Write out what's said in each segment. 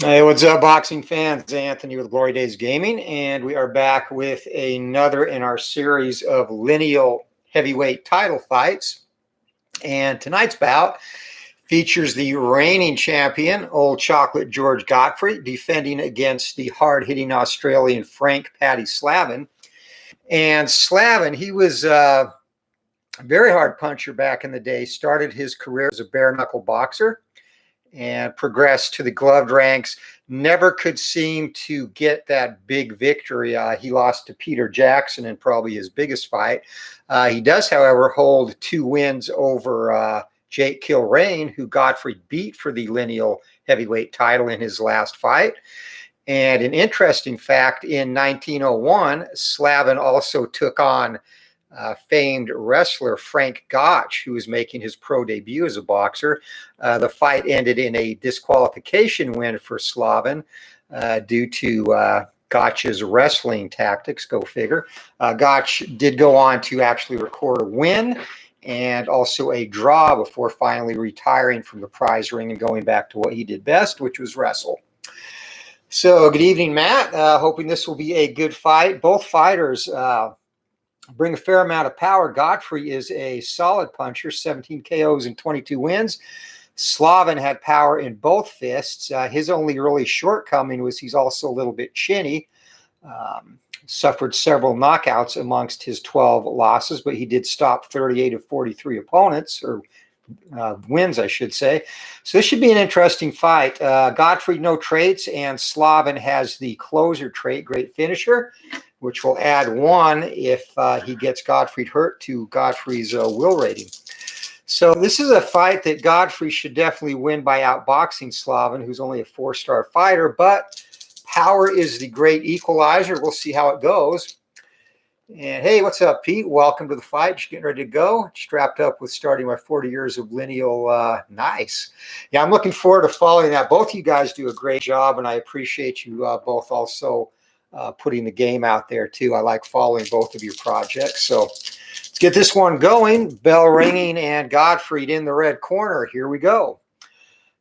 Hey, what's up, boxing fans? Anthony with Glory Days Gaming, and we are back with another in our series of lineal heavyweight title fights. And tonight's bout features the reigning champion, Old Chocolate George Godfrey, defending against the hard-hitting Australian Frank Slavin. And Slavin, he was a very hard puncher back in the day, started his career as a bare-knuckle boxer and progressed to the gloved ranks. Never could seem to get that big victory. He lost to Peter Jackson in probably his biggest fight. He does, however, hold 2 wins over Jake Kilrain, who Godfrey beat for the lineal heavyweight title in his last fight. And an interesting fact, in 1901, Slavin also took on famed wrestler Frank Gotch, who was making his pro debut as a boxer. The fight ended in a disqualification win for Slavin due to Gotch's wrestling tactics, go figure. Gotch did go on to actually record a win and also a draw before finally retiring from the prize ring and going back to what he did best, which was wrestle. So good evening, Matt. Hoping this will be a good fight. Both fighters bring a fair amount of power. Godfrey is a solid puncher, 17 KOs and 22 wins. Slavin had power in both fists. His only really shortcoming was he's also a little bit chinny. Suffered several knockouts amongst his 12 losses, but he did stop 38 of 43 opponents, or wins, I should say. So this should be an interesting fight. Godfrey, no traits, and Slavin has the closer trait, great finisher, which will add 1 if he gets Godfrey hurt to Godfrey's will rating. So this is a fight that Godfrey should definitely win by outboxing Slavin, who's only a 4-star fighter, but power is the great equalizer. We'll see how it goes. And hey, what's up, Pete? Welcome to the fight. Just getting ready to go. Strapped up with starting my 40 years of lineal. Nice. Yeah, I'm looking forward to following that. Both of you guys do a great job, and I appreciate you both also putting the game out there too. I like following both of your projects. So let's get this one going. Bell ringing and Godfrey in the red corner. Here we go.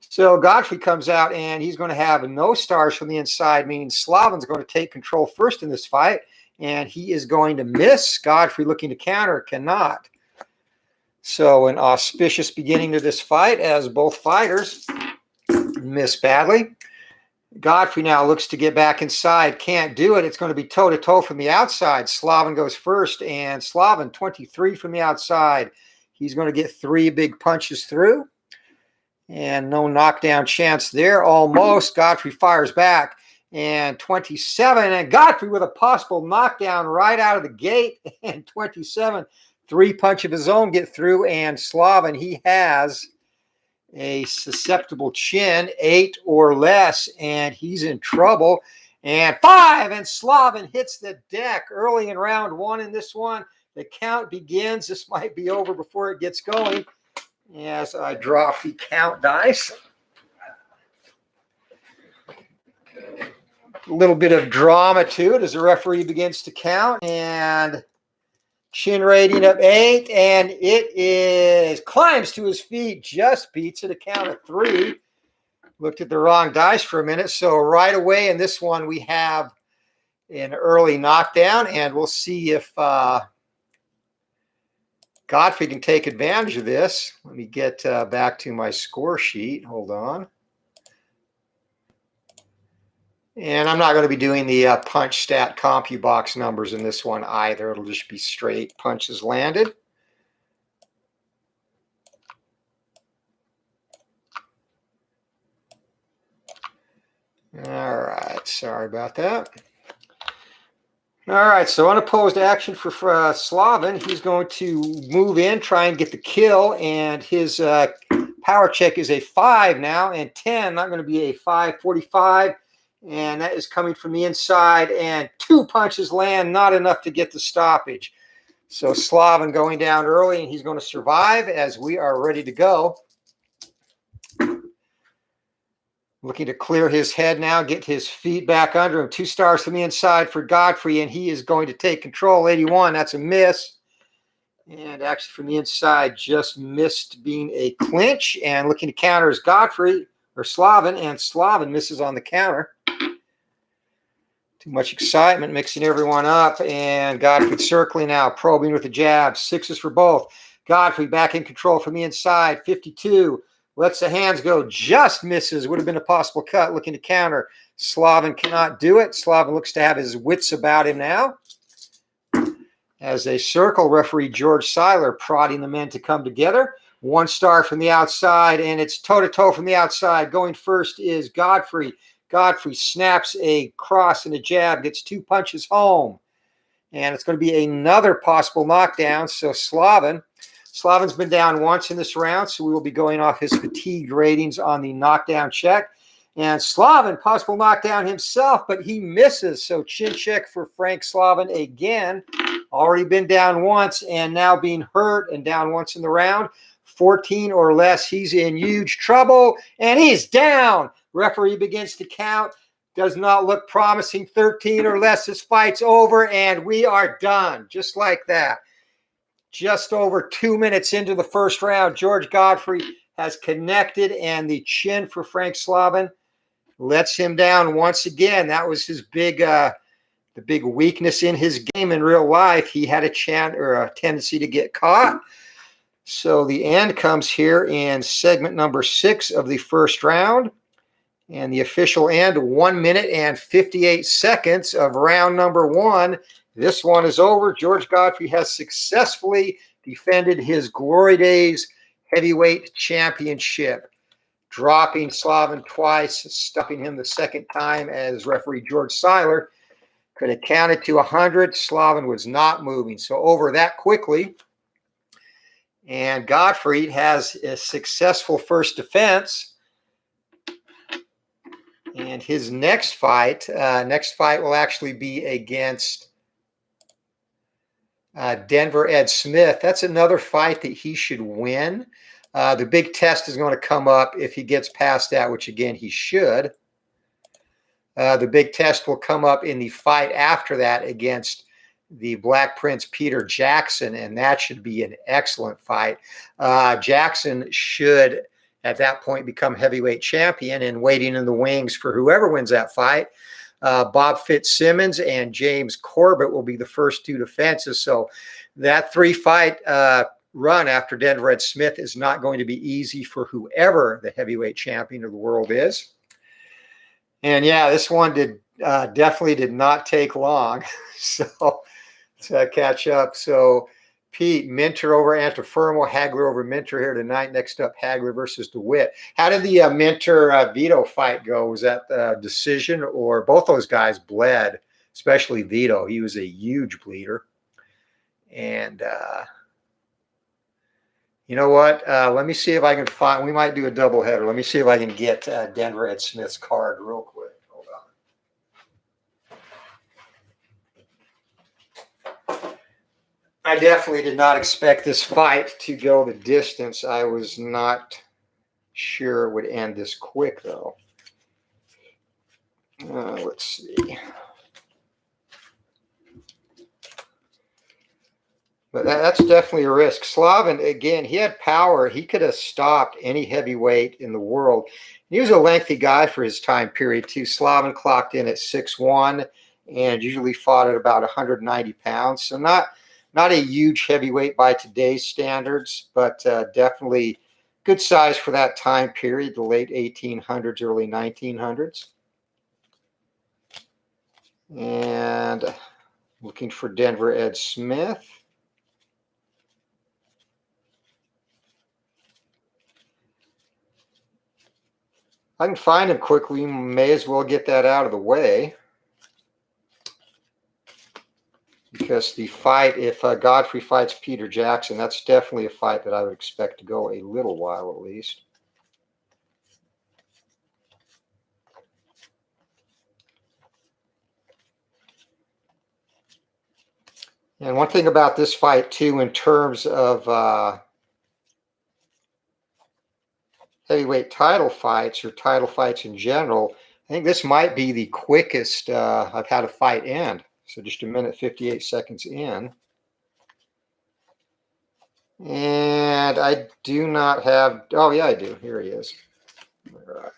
So Godfrey comes out and he's going to have no stars from the inside, meaning Slavin's going to take control first in this fight, and he is going to miss. Godfrey looking to counter, cannot. So an auspicious beginning to this fight as both fighters miss badly. Godfrey now looks to get back inside. Can't do it. It's going to be toe-to-toe from the outside. Slavin goes first, and Slavin, 23 from the outside. He's going to get 3 big punches through, and no knockdown chance there. Almost. Godfrey fires back, and 27. And Godfrey with a possible knockdown right out of the gate, and 27. 3 punch of his own get through, and Slavin, he has a susceptible chin, 8 or less, and he's in trouble. And 5, and Slavin hits the deck early in round 1 in this one. The count begins. This might be over before it gets going as I drop the count dice. A little bit of drama to it as the referee begins to count, and chin rating of 8, and it is climbs to his feet, just beats it, a count of 3. Looked at the wrong dice for a minute. So right away in this one, we have an early knockdown, and we'll see if Godfrey can take advantage of this. Let me get back to my score sheet. Hold on. And I'm not going to be doing the punch stat CompuBox numbers in this one either. It'll just be straight punches landed. All right. Sorry about that. All right. So unopposed action for Slavin. He's going to move in, try and get the kill. And his power check is a 5 now, and 10. Not going to be a 5.45. And that is coming from the inside, and 2 punches land, not enough to get the stoppage. So Slavin going down early, and he's going to survive as we are ready to go. Looking to clear his head now, get his feet back under him. 2 stars from the inside for Godfrey, and he is going to take control. 81, that's a miss. And actually from the inside, just missed being a clinch. And looking to counter is Godfrey. Slavin, and Slavin misses on the counter. Too much excitement mixing everyone up, and Godfrey circling now, probing with the jab. Sixes for both. Godfrey back in control from the inside. 52. Lets the hands go. Just misses. Would have been a possible cut. Looking to counter. Slavin cannot do it. Slavin looks to have his wits about him now. As they circle, referee George Seiler prodding the men to come together. 1 star from the outside, and it's toe-to-toe from the outside. Going first is Godfrey. Godfrey snaps a cross and a jab, gets 2 punches home. And it's going to be another possible knockdown. So Slavin's been down once in this round, so we will be going off his fatigue ratings on the knockdown check. And Slavin, possible knockdown himself, but he misses. So chin check for Frank Slavin again. Already been down once and now being hurt and down once in the round. 14 or less, he's in huge trouble, and he's down. Referee begins to count. Does not look promising. 13 or less, this fight's over, and we are done. Just like that. Just over 2 minutes into the first round, George Godfrey has connected, and the chin for Frank Slavin lets him down once again. That was his the big weakness in his game in real life. He had a tendency to get caught. So the end comes here in segment number 6 of the first round. And the official end, 1 minute and 58 seconds of round number 1. This one is over. George Godfrey has successfully defended his Glory Days heavyweight championship, dropping Slavin twice, stopping him the second time as referee George Seiler could have counted to 100. Slavin was not moving. So over that quickly. And Godfrey has a successful first defense. And his next fight will actually be against Denver Ed Smith. That's another fight that he should win. The big test is going to come up if he gets past that, which again he should. The big test will come up in the fight after that against the Black Prince Peter Jackson, and that should be an excellent fight. Jackson should at that point become heavyweight champion, and waiting in the wings for whoever wins that fight, Bob Fitzsimmons and James Corbett will be the first 2 defenses. So that 3-fight run after Denver Ed Smith is not going to be easy for whoever the heavyweight champion of the world is. And yeah, this one definitely did not take long so to catch up. So Pete, Minter over Antifermo, Hagler over Minter here tonight. Next up, Hagler versus DeWitt. How did the Minter-Vito fight go? Was that a decision, or both those guys bled, especially Vito? He was a huge bleeder. And you know what? Let me see if I can find – we might do a doubleheader. Let me see if I can get Denver Ed Smith's card real quick. Hold on. I definitely did not expect this fight to go the distance. I was not sure it would end this quick, though. Let's see. But that's definitely a risk. Slavin, again, he had power. He could have stopped any heavyweight in the world. He was a lengthy guy for his time period, too. Slavin clocked in at 6'1", and usually fought at about 190 pounds. So not a huge heavyweight by today's standards, but definitely good size for that time period, the late 1800s, early 1900s. And looking for Denver Ed Smith. I can find him quickly. May as well get that out of the way. Because the fight, if Godfrey fights Peter Jackson, that's definitely a fight that I would expect to go a little while at least. And one thing about this fight, too, in terms of heavyweight title fights or title fights in general, I think this might be the quickest I've had a fight end. So just a minute, 58 seconds in. And I do not have, oh yeah, I do. Here he is. All right.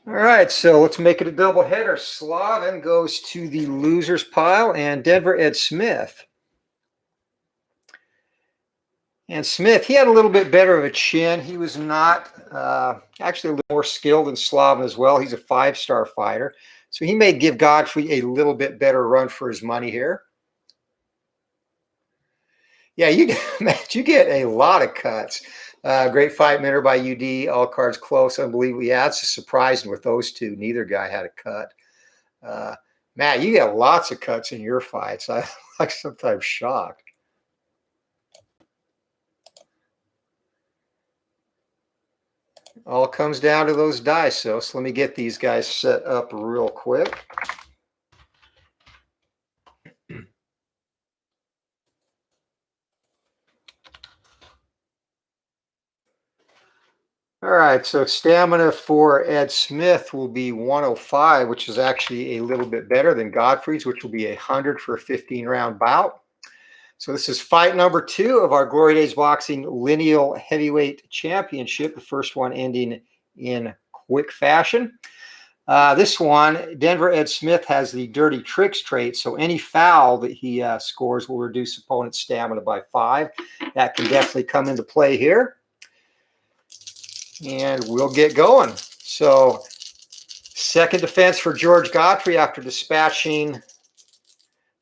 All right, so let's make it a doubleheader. Slavin goes to the losers pile, and Denver Ed Smith. And Smith, he had a little bit better of a chin. He was not actually a little more skilled than Slavin as well. He's a 5-star fighter. So he may give Godfrey a little bit better run for his money here. Yeah, you get a lot of cuts. Great fight winner by UD. All cards close. Unbelievable. Yeah, it's surprising with those two. Neither guy had a cut. Matt, you get lots of cuts in your fights. I'm like sometimes shocked. All comes down to those dice. So let me get these guys set up real quick. All right, so stamina for Ed Smith will be 105, which is actually a little bit better than Godfrey's, which will be 100 for a 15-round bout. So this is fight number 2 of our Glory Days Boxing Lineal Heavyweight Championship, the first one ending in quick fashion. This one, Denver Ed Smith has the dirty tricks trait, so any foul that he scores will reduce opponent's stamina by 5. That can definitely come into play here. And we'll get going. So, second defense for George Godfrey after dispatching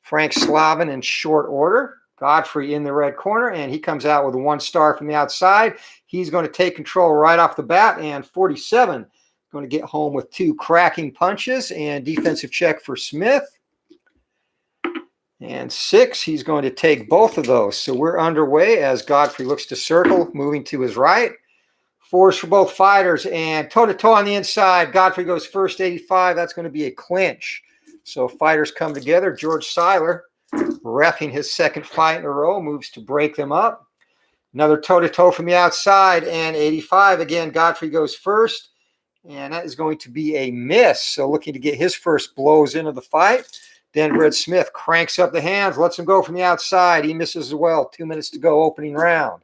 Frank Slavin in short order. Godfrey in the red corner, and he comes out with a 1-star from the outside. He's going to take control right off the bat, and 47 going to get home with 2 cracking punches and defensive check for Smith. And 6, he's going to take both of those. So we're underway as Godfrey looks to circle, moving to his right. 4s for both fighters, and toe-to-toe on the inside. Godfrey goes first, 85. That's going to be a clinch. So fighters come together. George Seiler, reffing his second fight in a row, moves to break them up. Another toe-to-toe from the outside, and 85. Again, Godfrey goes first, and that is going to be a miss. So looking to get his first blows into the fight. Denver Ed Smith cranks up the hands, lets him go from the outside. He misses as well. 2 minutes to go, opening round.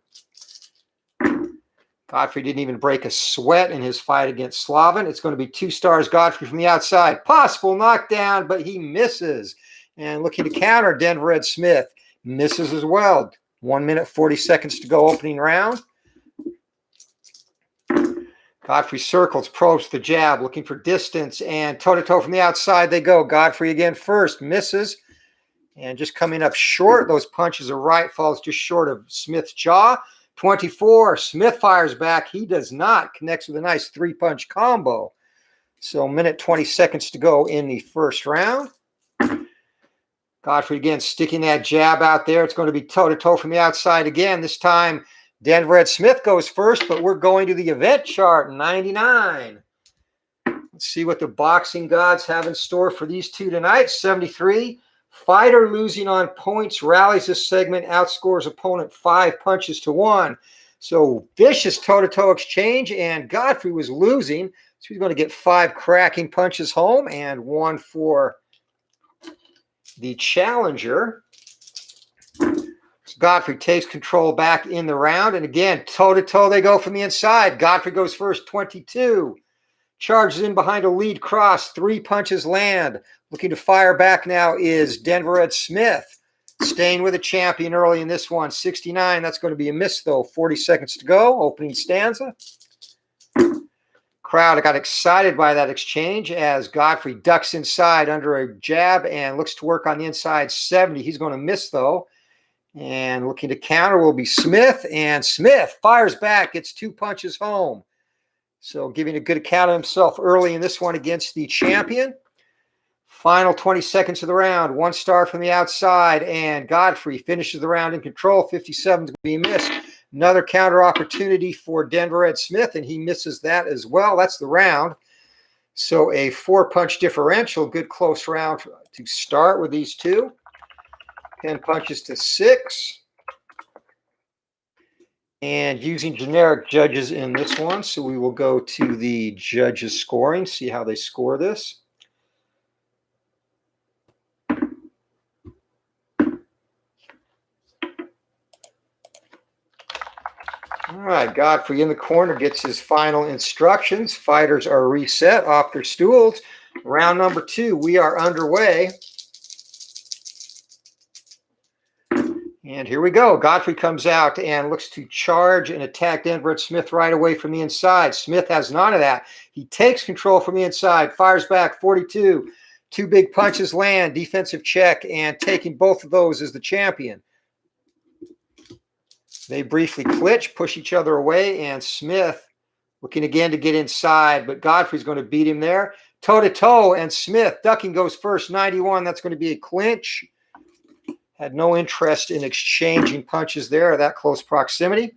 Godfrey didn't even break a sweat in his fight against Slavin. It's going to be 2 stars Godfrey from the outside. Possible knockdown, but he misses. And looking to counter, Denver Ed Smith misses as well. 1 minute, 40 seconds to go, opening round. Godfrey circles, probes the jab, looking for distance, and toe-to-toe from the outside they go. Godfrey again first, misses. And just coming up short, those punches are right, falls just short of Smith's jaw. 24, Smith fires back. He does not. Connects with a nice 3-punch combo. So minute 20 seconds to go in the first round. Godfrey again sticking that jab out there. It's going to be toe-to-toe from the outside again. This time Denver Ed Smith goes first, but we're going to the event chart, 99. Let's see what the boxing gods have in store for these two tonight. 73. Fighter losing on points, rallies this segment, outscores opponent 5 punches to 1. So vicious toe-to-toe exchange, and Godfrey was losing. So he's going to get 5 cracking punches home and 1 for the challenger. So Godfrey takes control back in the round. And again, toe-to-toe they go from the inside. Godfrey goes first, 22. Charges in behind a lead cross. 3 punches land. Looking to fire back now is Denver Ed Smith. Staying with a champion early in this one. 69. That's going to be a miss, though. 40 seconds to go. Opening stanza. Crowd got excited by that exchange as Godfrey ducks inside under a jab and looks to work on the inside. 70. He's going to miss, though. And looking to counter will be Smith. And Smith fires back. Gets 2 punches home. So giving a good account of himself early in this one against the champion. Final 20 seconds of the round. 1 star from the outside. And Godfrey finishes the round in control. 57 to be missed. Another counter opportunity for Denver Ed Smith, and he misses that as well. That's the round. So a 4-punch differential. Good close round to start with these two. 10 punches to 6. And using generic judges in this one. So we will go to the judges scoring, see how they score this. All right, Godfrey in the corner gets his final instructions. Fighters are reset off their stools. Round number 2, we are underway. And here we go. Godfrey comes out and looks to charge and attack Denver Ed Smith right away from the inside. Smith has none of that. He takes control from the inside, fires back 42. 2 big punches land, defensive check, and taking both of those is the champion. They briefly clinch, push each other away, and Smith looking again to get inside, but Godfrey's going to beat him there. Toe-to-toe, and Smith ducking goes first, 91. That's going to be a clinch. Had no interest in exchanging punches there at that close proximity.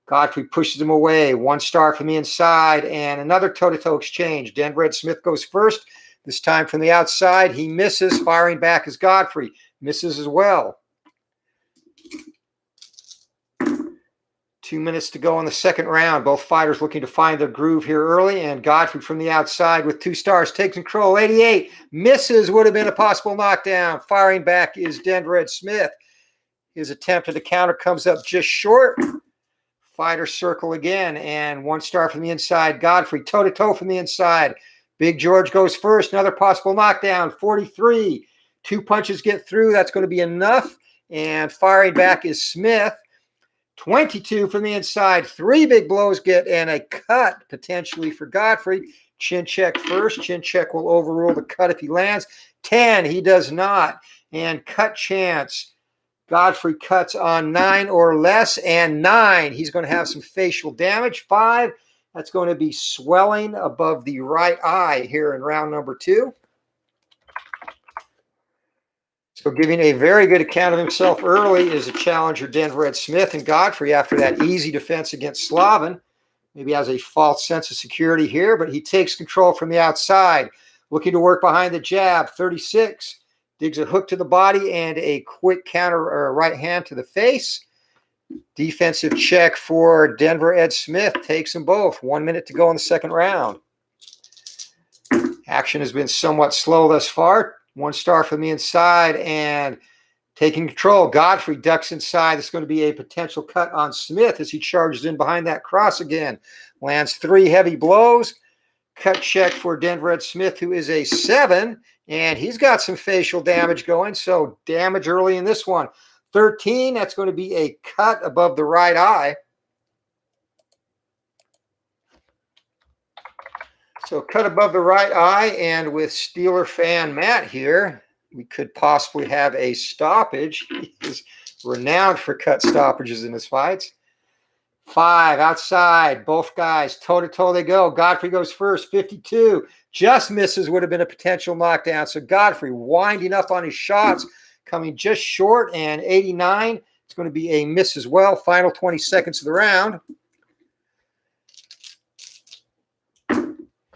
Godfrey pushes him away. 1 star from the inside and another toe-to-toe exchange. Denver Ed Smith goes first. This time from the outside. He misses. Firing back is Godfrey. Misses as well. 2 minutes to go in the second round. Both fighters looking to find their groove here early, and Godfrey from the outside with 2 stars takes control. 88 misses, would have been a possible knockdown. Firing back is Denver Ed Smith. His attempt at a counter comes up just short. Fighter circle again, and 1 star from the inside. Godfrey toe-to-toe from the inside. Big George goes first. Another possible knockdown. 43. 2 punches get through. That's going to be enough, and firing back is Smith. 22 from the inside. 3 big blows get and a cut potentially for Godfrey. Chin check first. Chin check will overrule the cut if he lands. 10, he does not. And cut chance. Godfrey cuts on 9 or less, and 9. He's going to have some facial damage. 5, that's going to be swelling above the right eye here in round number 2. So giving a very good account of himself early is a challenger, Denver Ed Smith, and Godfrey, after that easy defense against Slavin, maybe has a false sense of security here, but he takes control from the outside, looking to work behind the jab. 36, digs a hook to the body and a quick counter or right hand to the face. Defensive check for Denver Ed Smith, takes them both. 1 minute to go in the second round. Action has been somewhat slow thus far. 1 star from the inside and taking control. Godfrey ducks inside. It's going to be a potential cut on Smith as he charges in behind that cross again. Lands 3 heavy blows. Cut check for Denver Ed Smith, who is a 7, and he's got some facial damage going, so damage early in this one. 13, that's going to be a cut above the right eye. So cut above the right eye, and with Steeler fan Matt here, we could possibly have a stoppage. He is renowned for cut stoppages in his fights. 5 outside, both guys toe-to-toe they go. Godfrey goes first, 52. Just misses, would have been a potential knockdown. So Godfrey winding up on his shots, coming just short, and 89. It's going to be a miss as well. Final 20 seconds of the round.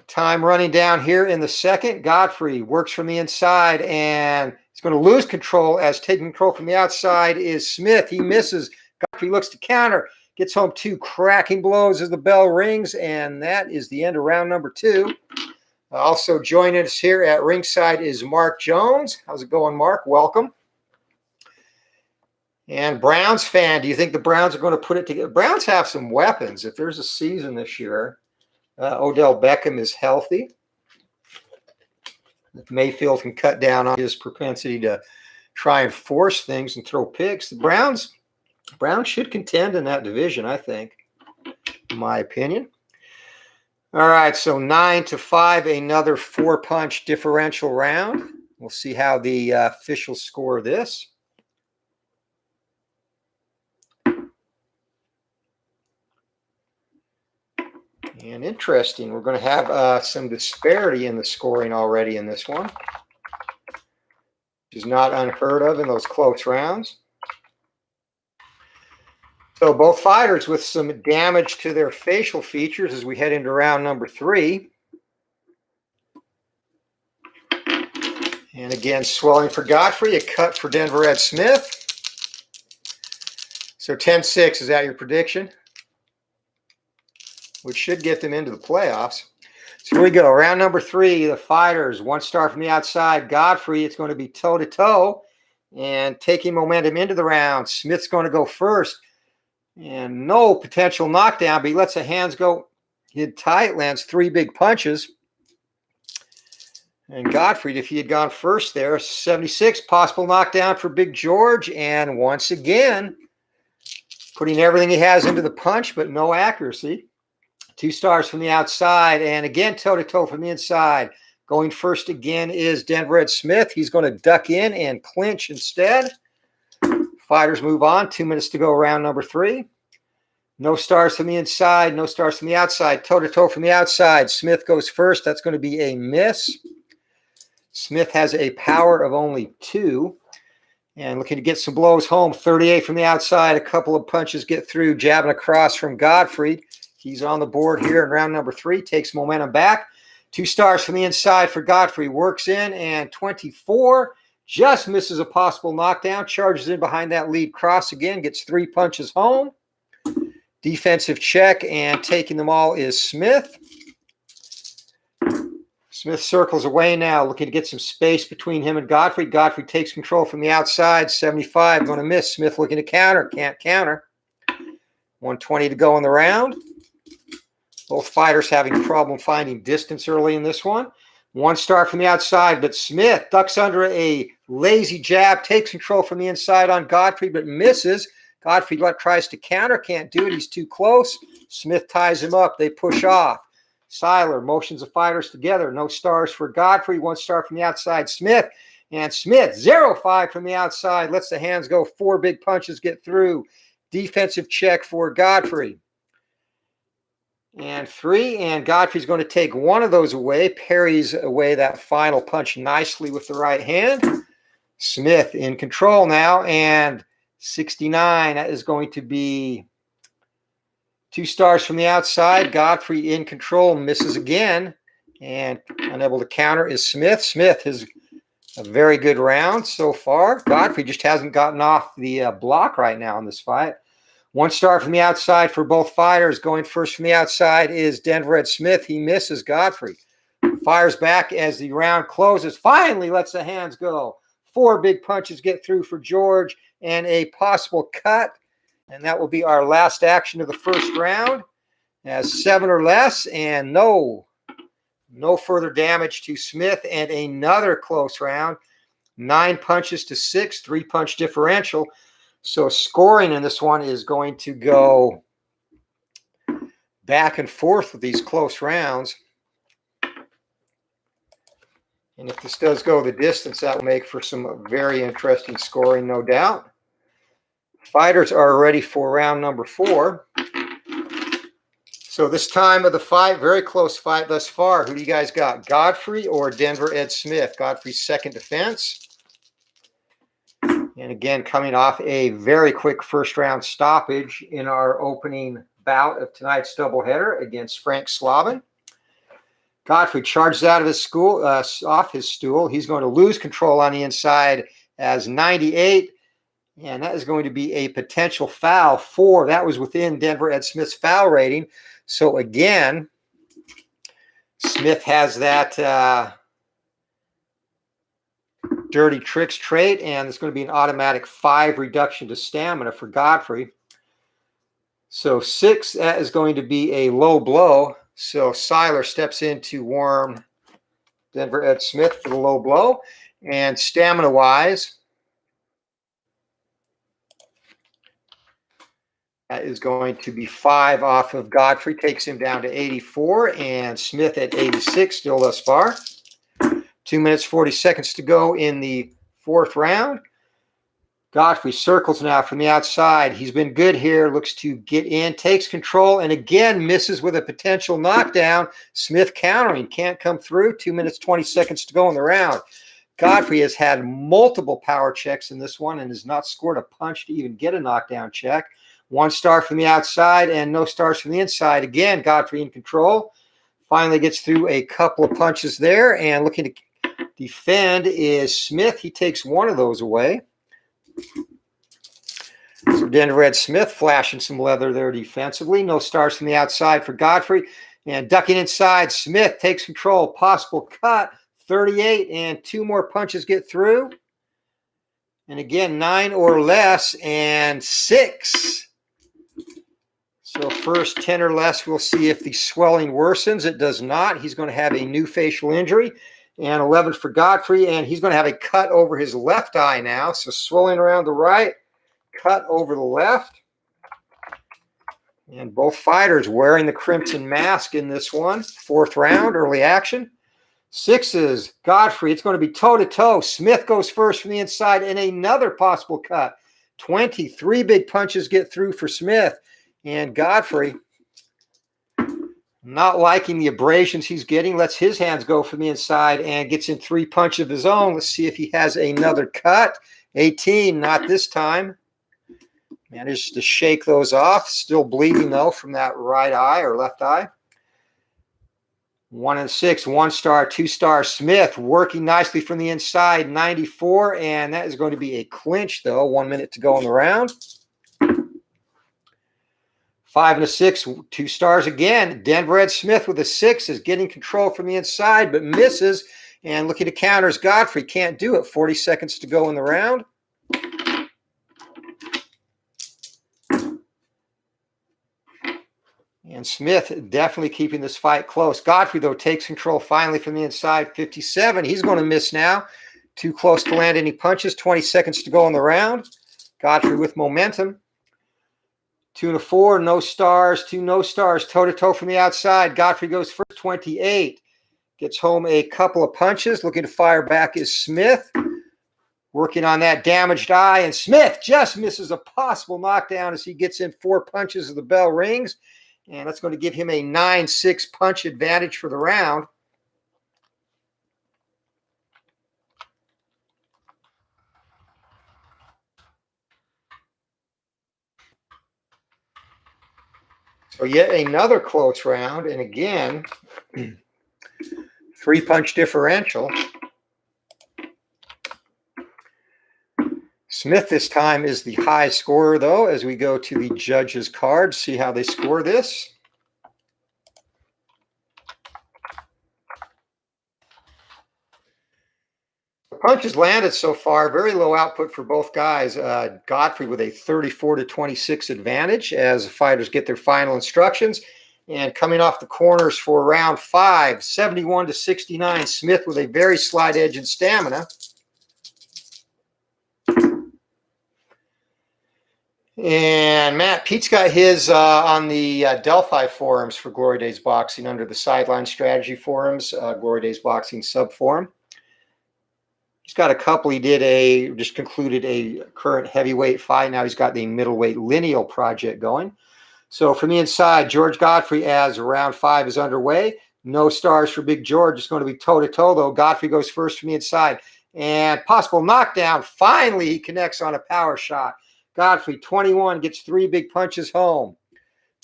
Time running down here in the second. Godfrey works from the inside, and he's going to lose control as taking control from the outside is Smith. He misses. Godfrey looks to counter. Gets home 2 cracking blows as the bell rings, and that is the end of round number 2. Also joining us here at ringside is Mark Jones. How's it going, Mark? Welcome. And Browns fan, do you think the Browns are going to put it together? Browns have some weapons. If there's a season this year, Odell Beckham is healthy. If Mayfield can cut down on his propensity to try and force things and throw picks, the Browns should contend in that division, I think, in my opinion. All right, so 9-5, another 4-punch differential round. We'll see how the officials score this. And interesting, we're going to have some disparity in the scoring already in this one, which is not unheard of in those close rounds. So both fighters with some damage to their facial features as we head into round number 3. And again, swelling for Godfrey, a cut for Denver Ed Smith. So 10-6, is that your prediction? Which should get them into the playoffs. So here we go. Round number 3, the fighters. 1 star from the outside. Godfrey, it's going to be toe-to-toe and taking momentum into the round. Smith's going to go first. And no potential knockdown, but he lets the hands go. Hid tight, lands 3 big punches. And Godfrey, if he had gone first there, 76, possible knockdown for Big George. And once again, putting everything he has into the punch, but no accuracy. 2 stars from the outside. And again, toe-to-toe from the inside. Going first again is Denver Ed Smith. He's going to duck in and clinch instead. Fighters move on. 2 minutes to go, round number 3. No stars from the inside, no stars from the outside. Toe-to-toe from the outside. Smith goes first. That's going to be a miss. Smith has a power of only 2. And looking to get some blows home. 38 from the outside. A couple of punches get through. Jabbing across from Godfrey. He's on the board here in round number 3. Takes momentum back. 2 stars from the inside for Godfrey. Works in, and 24. Just misses a possible knockdown. Charges in behind that lead cross again. Gets 3 punches home. Defensive check, and taking them all is Smith. Smith circles away now, looking to get some space between him and Godfrey. Godfrey takes control from the outside. 75, going to miss. Smith looking to counter. Can't counter. 120 to go in the round. Both fighters having a problem finding distance early in this one. 1 star from the outside, but Smith ducks under a lazy jab, takes control from the inside on Godfrey, but misses. Godfrey tries to counter, can't do it. He's too close. Smith ties him up. They push off. Seiler motions the fighters together. No stars for Godfrey. 1 star from the outside, Smith. And Smith, 0-5 from the outside. Lets the hands go. 4 big punches get through. Defensive check for Godfrey. And 3. And Godfrey's going to take one of those away. Parries away that final punch nicely with the right hand. Smith in control now. And 69, that is going to be 2 stars from the outside. Godfrey in control, misses again. And unable to counter is Smith. Smith has a very good round so far. Godfrey just hasn't gotten off the block right now in this fight. 1 star from the outside for both fighters. Going first from the outside is Denver Ed Smith. He misses Godfrey. Fires back as the round closes. Finally lets the hands go. 4 big punches get through for George. And a possible cut, and that will be our last action of the first round. As 7 or less, and no further damage to Smith, and another close round. 9 punches to 6, 3-punch differential. So scoring in this one is going to go back and forth with these close rounds. And if this does go the distance, that will make for some very interesting scoring, no doubt. Fighters are ready for round number 4. So this time of the fight, very close fight thus far. Who do you guys got? Godfrey or Denver Ed Smith? Godfrey's second defense. And again, coming off a very quick first round stoppage in our opening bout of tonight's doubleheader against Frank Slavin. Godfrey charges out of his off his stool. He's going to lose control on the inside as 98. And that is going to be a potential foul. 4. That was within Denver Ed Smith's foul rating. So again, Smith has that dirty tricks trait, and it's going to be an automatic 5 reduction to stamina for Godfrey. So 6, that is going to be a low blow. So Seiler steps in to warm Denver Ed Smith for the low blow. And stamina-wise, that is going to be 5 off of Godfrey. Takes him down to 84. And Smith at 86 still thus far. 2 minutes, 40 seconds to go in the 4th round. Godfrey circles now from the outside. He's been good here. Looks to get in. Takes control. And again, misses with a potential knockdown. Smith countering. Can't come through. 2 minutes, 20 seconds to go in the round. Godfrey has had multiple power checks in this one and has not scored a punch to even get a knockdown check. 1 star from the outside and no stars from the inside. Again, Godfrey in control. Finally gets through a couple of punches there, and looking to defend is Smith. He takes one of those away. So Denver Ed Smith flashing some leather there defensively. No stars from the outside for Godfrey. And ducking inside, Smith takes control. Possible cut. 38, and 2 more punches get through. And again, 9 or less, and 6. So first 10 or less, we'll see if the swelling worsens. It does not. He's going to have a new facial injury. And 11 for Godfrey, and he's going to have a cut over his left eye now. So swelling around the right, cut over the left. And both fighters wearing the crimson mask in this one. Fourth round, early action. Sixes, Godfrey. It's going to be toe-to-toe. Smith goes first from the inside, and another possible cut. 23 big punches get through for Smith. And Godfrey, not liking the abrasions he's getting, lets his hands go from the inside and gets in 3 punches of his own. Let's see if he has another cut. 18, not this time. Managed to shake those off. Still bleeding, though, from that right eye or left eye. 1 and 6, 1 star, 2 star. Smith working nicely from the inside, 94, and that is going to be a clinch, though. 1 minute to go in the round. 5 and a 6, 2 stars again. Denver Ed Smith with a 6 is getting control from the inside, but misses. And looking to counters Godfrey. Can't do it. 40 seconds to go in the round. And Smith definitely keeping this fight close. Godfrey, though, takes control finally from the inside. 57. He's going to miss now. Too close to land any punches. 20 seconds to go in the round. Godfrey with momentum. 2 and a 4, no stars. 2 no stars. Toe-to-toe from the outside. Godfrey goes first. 28. Gets home a couple of punches. Looking to fire back is Smith. Working on that damaged eye. And Smith just misses a possible knockdown as he gets in 4 punches as the bell rings. And that's going to give him a 9-6 punch advantage for the round. So yet another close round. And again, 3-punch differential. Smith this time is the high scorer, though, as we go to the judges' cards, see how they score this. The punches landed so far, very low output for both guys. Godfrey with a 34-26 advantage as the fighters get their final instructions. And coming off the corners for round 5, 71-69, Smith with a very slight edge in stamina. And Matt, Pete's got his on the Delphi forums for Glory Days Boxing under the Sideline Strategy forums, Glory Days Boxing sub-forum. He's got a couple. He just concluded a current heavyweight fight. Now he's got the middleweight Lineal project going. So from the inside, George Godfrey as round 5 is underway. No stars for Big George. It's going to be toe-to-toe, though. Godfrey goes first from the inside. And possible knockdown. Finally, he connects on a power shot. Godfrey, 21, gets 3 big punches home.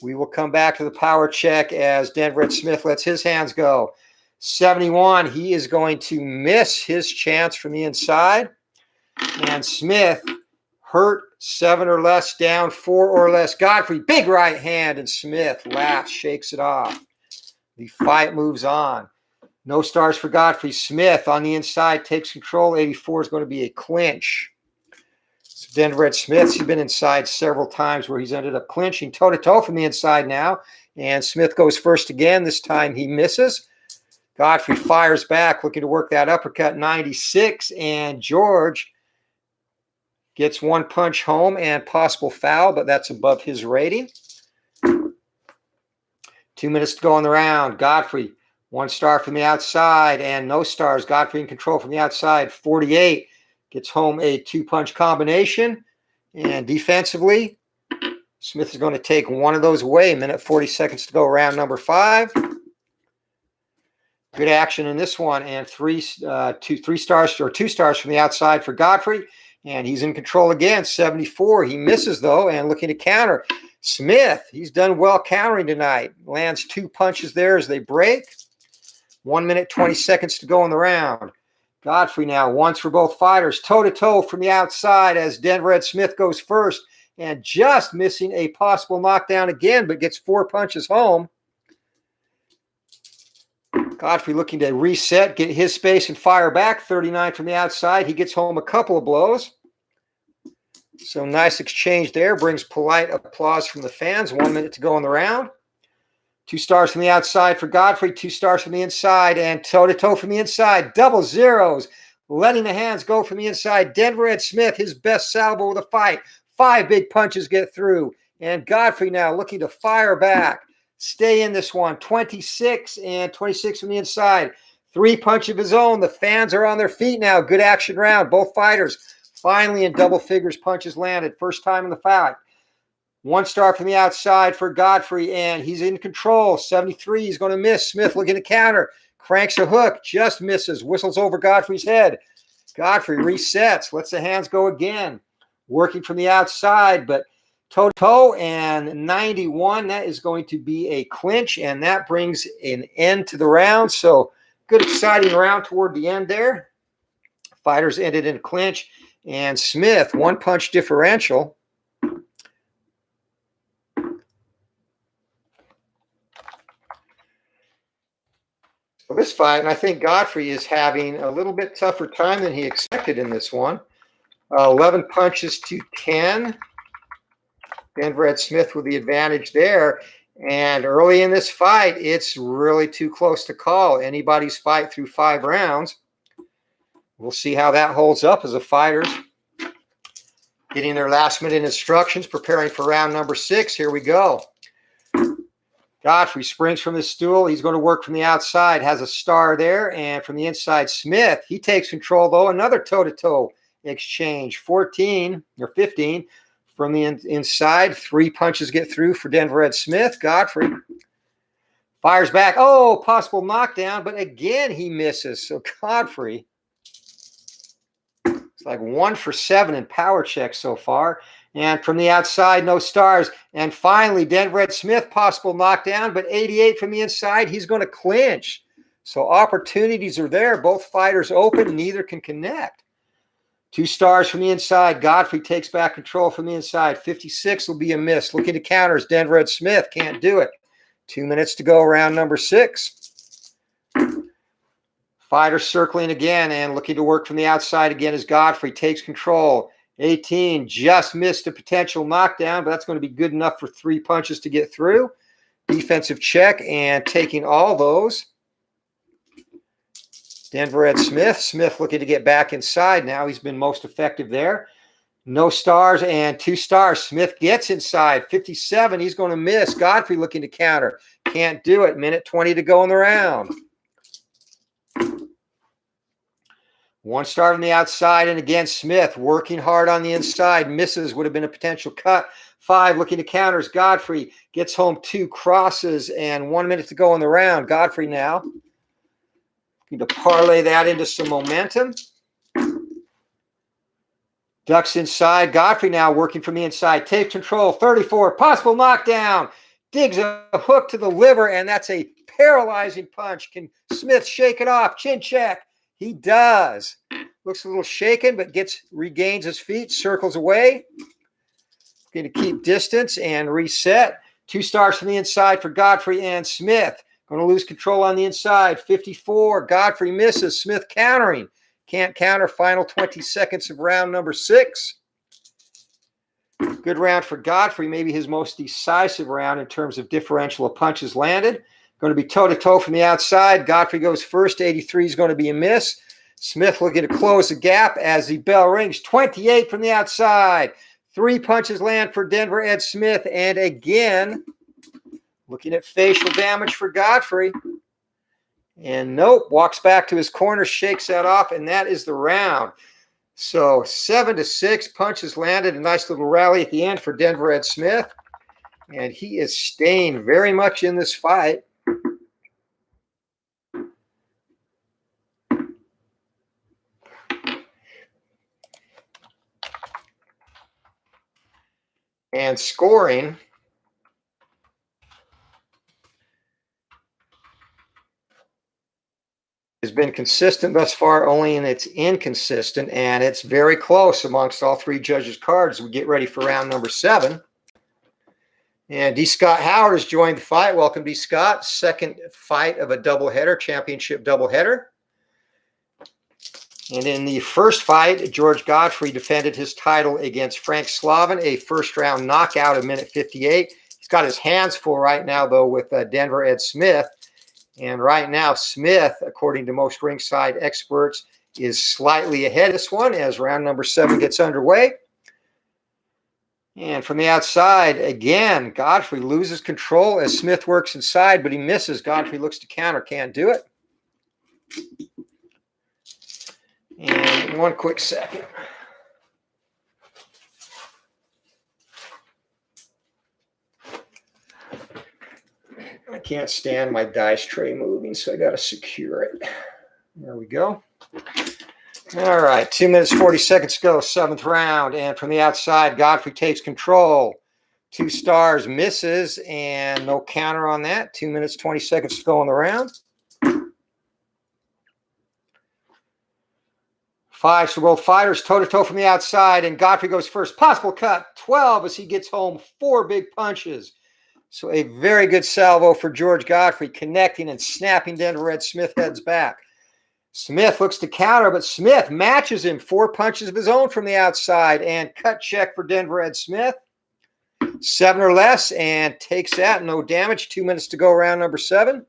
We will come back to the power check as Denver Ed Smith lets his hands go. 71, he is going to miss his chance from the inside. And Smith hurt 7 or less, down 4 or less. Godfrey, big right hand, and Smith laughs, shakes it off. The fight moves on. No stars for Godfrey. Smith on the inside takes control. 84 is going to be a clinch. Denver Ed Smith, he's been inside several times where he's ended up clinching. Toe-to-toe from the inside now. And Smith goes first again. This time he misses. Godfrey fires back, looking to work that uppercut, 96. And George gets 1 punch home and possible foul, but that's above his rating. 2 minutes to go in the round. Godfrey, 1 star from the outside and no stars. Godfrey in control from the outside, 48. Gets home a 2-punch combination. And defensively, Smith is going to take 1 of those away. 1:40 seconds to go, round number 5. Good action in this one. And 2 stars from the outside for Godfrey. And he's in control again, 74. He misses, though, and looking to counter. Smith, he's done well countering tonight. Lands 2 punches there as they break. 1 minute, 20 seconds to go in the round. Godfrey now, once for both fighters, toe-to-toe from the outside as Denver Ed Smith goes first and just missing a possible knockdown again, but gets 4 punches home. Godfrey looking to reset, get his space and fire back. 39 from the outside. He gets home a couple of blows. So nice exchange there. Brings polite applause from the fans. 1 minute to go in the round. 2 stars from the outside for Godfrey. 2 stars from the inside. And toe-to-toe from the inside. Double zeros. Letting the hands go from the inside. Denver Ed Smith, his best salvo of the fight. 5 big punches get through. And Godfrey now looking to fire back. Stay in this one. 26 and 26 from the inside. 3 punch of his own. The fans are on their feet now. Good action round. Both fighters finally in double figures punches landed. First time in the fight. 1 star from the outside for Godfrey, and he's in control. 73, he's going to miss. Smith looking to counter. Cranks a hook, just misses. Whistles over Godfrey's head. Godfrey resets, lets the hands go again. Working from the outside, but toe-to-toe and 91. That is going to be a clinch, and that brings an end to the round. So good, exciting round toward the end there. Fighters ended in a clinch, and Smith, 1 punch differential. So this fight, and I think Godfrey is having a little bit tougher time than he expected in this one. 11 punches to 10. Denver Ed Smith with the advantage there. And early in this fight, it's really too close to call anybody's fight through 5 rounds. We'll see how that holds up as the fighters getting their last-minute instructions, preparing for round number 6. Here we go. Godfrey springs from his stool. He's going to work from the outside. Has a star there. And from the inside, Smith. He takes control, though. Another toe-to-toe exchange. 14 or 15 from the inside. 3 punches get through for Denver Ed Smith. Godfrey fires back. Oh, possible knockdown. But again, he misses. So Godfrey, it's like 1 for 7 in power checks so far. And from the outside, no stars. And finally, Denver Ed Smith, possible knockdown, but 88 from the inside. He's going to clinch. So opportunities are there. Both fighters open. Neither can connect. 2 stars from the inside. Godfrey takes back control from the inside. 56 will be a miss. Looking to counters. Denver Ed Smith can't do it. 2 minutes to go, round number 6. Fighter circling again and looking to work from the outside again as Godfrey takes control. 18 just missed a potential knockdown, but that's going to be good enough for 3 punches to get through. Defensive check and taking all those. Denver Ed Smith. Smith looking to get back inside now. He's been most effective there. No stars and 2 stars. Smith gets inside. 57. He's going to miss. Godfrey looking to counter. Can't do it. Minute 20 to go in the round. 1 star on the outside, and again, Smith working hard on the inside. Misses, would have been a potential cut. 5 looking to counters. Godfrey gets home 2 crosses, and 1 minute to go in the round. Godfrey now looking to parlay that into some momentum. Ducks inside. Godfrey now working from the inside. Takes control. 34. Possible knockdown. Digs a hook to the liver, and that's a paralyzing punch. Can Smith shake it off? Chin check. He does. Looks a little shaken, but regains his feet, circles away. Going to keep distance and reset. 2 stars from the inside for Godfrey and Smith. Going to lose control on the inside. 54. Godfrey misses. Smith countering. Can't counter. Final 20 seconds of round number 6. Good round for Godfrey. Maybe his most decisive round in terms of differential of punches landed. Going to be toe-to-toe from the outside. Godfrey goes first. 83 is going to be a miss. Smith looking to close the gap as the bell rings. 28 from the outside. 3 punches land for Denver Ed Smith. And again, looking at facial damage for Godfrey. And nope, walks back to his corner, shakes that off, and that is the round. So 7-6, punches landed. A nice little rally at the end for Denver Ed Smith. And he is staying very much in this fight. And scoring has been consistent thus far, only in it's inconsistent, and it's very close amongst all 3 judges' cards. We get ready for round number 7. And D. Scott Howard has joined the fight. Welcome, D. Scott. Second fight of a doubleheader, championship doubleheader. And in the first fight, George Godfrey defended his title against Frank Slavin, a first-round knockout at minute 58. He's got his hands full right now, though, with Denver Ed Smith. And right now, Smith, according to most ringside experts, is slightly ahead of this one as round number 7 gets underway. And from the outside, again, Godfrey loses control as Smith works inside, but he misses. Godfrey looks to counter, can't do it. And one quick second. I can't stand my dice tray moving, so I got to secure it. There we go. All right, 2 minutes, 40 seconds to go, 7th round. And from the outside, Godfrey takes control. 2 stars, misses, and no counter on that. 2 minutes, 20 seconds to go in the round. 5 for both fighters, toe-to-toe from the outside, and Godfrey goes first. Possible cut, 12 as he gets home 4 big punches. So a very good salvo for George Godfrey, connecting and snapping Denver Ed Smith heads back. Smith looks to counter, but Smith matches him. 4 punches of his own from the outside, and cut check for Denver Ed Smith. 7 or less, and takes that. No damage. 2 minutes to go, round number 7.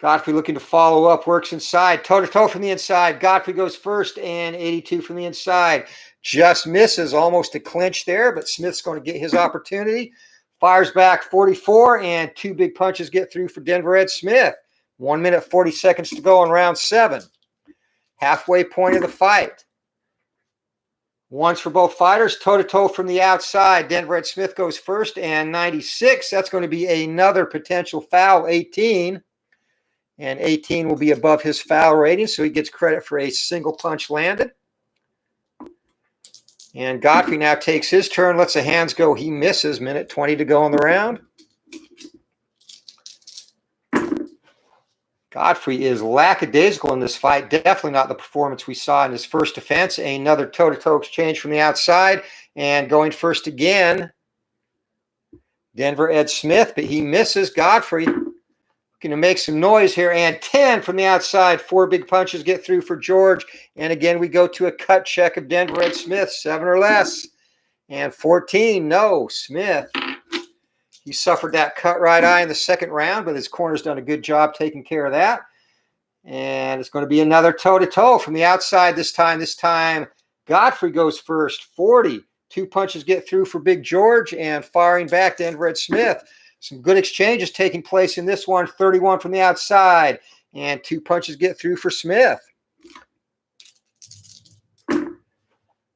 Godfrey looking to follow up, works inside, toe-to-toe from the inside. Godfrey goes first, and 82 from the inside. Just misses, almost a clinch there, but Smith's going to get his opportunity. Fires back 44, and 2 big punches get through for Denver Ed Smith. 1 minute, 40 seconds to go in round 7. Halfway point of the fight. Once for both fighters, toe-to-toe from the outside. Denver Ed Smith goes first, and 96. That's going to be another potential foul, 18. And 18 will be above his foul rating, so he gets credit for a single punch landed. And Godfrey now takes his turn, lets the hands go. He misses. Minute 20 to go in the round. Godfrey is lackadaisical in this fight. Definitely not the performance we saw in his first defense. Another toe-to-toe exchange from the outside. And going first again, Denver Ed Smith, but he misses. Godfrey going to make some noise here, and 10 from the outside. 4 big punches get through for George, and again we go to a cut check of Denver Ed Smith, 7 or less, and 14. No, Smith. He suffered that cut right eye in the second round, but his corner's done a good job taking care of that. And it's going to be another toe-to-toe from the outside this time. This time, Godfrey goes first, 40. 2 punches get through for Big George, and firing back Denver Ed Smith. Some good exchanges taking place in this one. 31 from the outside, and 2 punches get through for Smith.